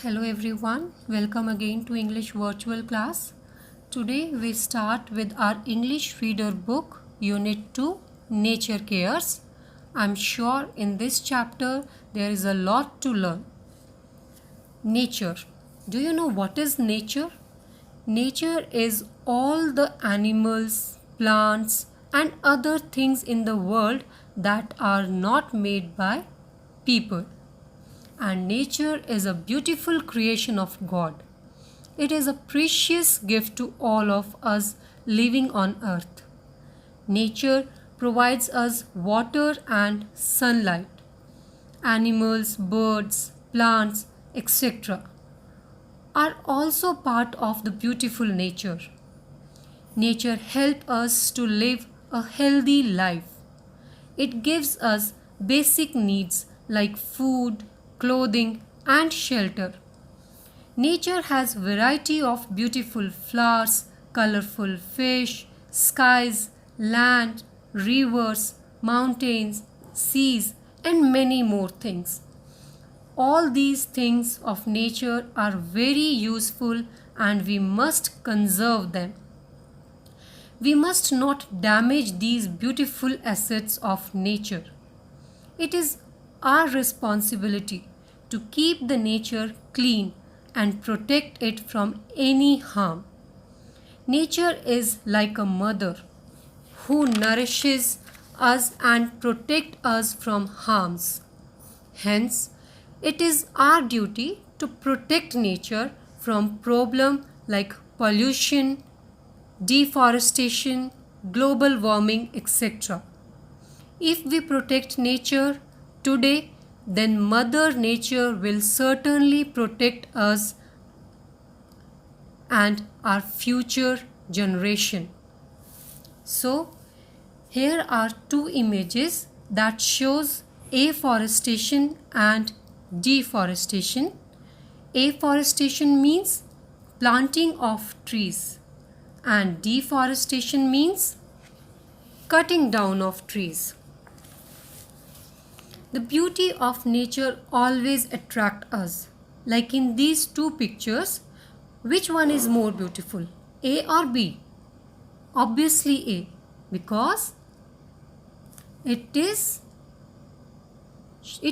Hello everyone, welcome again to English virtual class. Today we start with our English reader book Unit 2 Nature Cares. I'm sure in this chapter there is a lot to learn. Nature. Do you know what is nature? Nature is all the animals, plants and other things in the world that are not made by people. And nature is a beautiful creation of God. It is a precious gift to all of us living on earth. Nature provides us water and sunlight. Animals, birds, plants, etc. are also part of the beautiful nature. Nature helps us to live a healthy life. It gives us basic needs like food, clothing and shelter. Nature has variety of beautiful flowers, colorful fish, skies, land, rivers, mountains, seas and many more things. All these things of nature are very useful and we must conserve them. We must not damage these beautiful assets of nature. It is our responsibility to keep the nature clean and protect it from any harm. Nature is like a mother who nourishes us and protects us from harms. Hence, it is our duty to protect nature from problems like pollution, deforestation, global warming, etc. If we protect nature today, then Mother Nature will certainly protect us and our future generation. So, here are two images that shows afforestation and deforestation. Afforestation means planting of trees and deforestation means cutting down of trees. The beauty of nature always attracts us. Like in these two pictures, which one is more beautiful? A or B? Obviously A, because it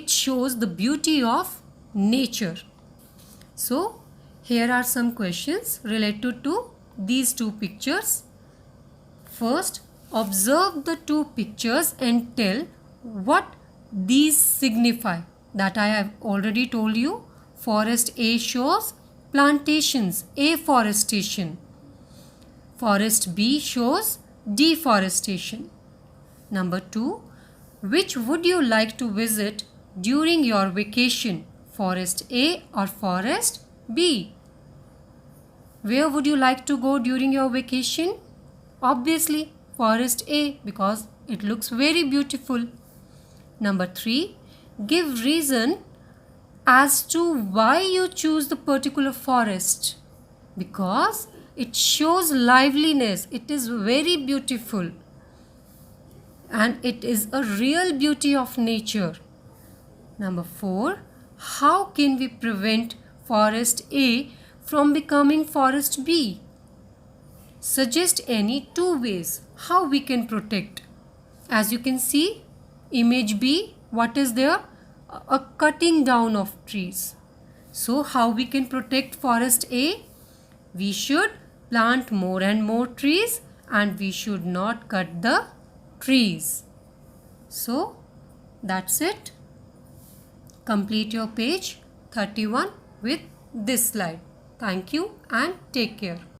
shows the beauty of nature. So, here are some questions related to these two pictures. First, observe the two pictures and tell what these signify. That I have already told you. Forest A shows plantations, afforestation. Forest B shows deforestation. Number 2. Which would you like to visit during your vacation? Forest A or Forest B? Where would you like to go during your vacation? Obviously, Forest A because it looks very beautiful. Number 3. Give reason as to why you choose the particular forest. Because it shows liveliness. It is very beautiful. And it is a real beauty of nature. Number 4. How can we prevent Forest A from becoming Forest B? Suggest any two ways how we can protect. As you can see, image B, what is there? A cutting down of trees. So how we can protect Forest A? We should plant more and more trees and we should not cut the trees. So that's it. Complete your page 31 with this slide. Thank you and take care.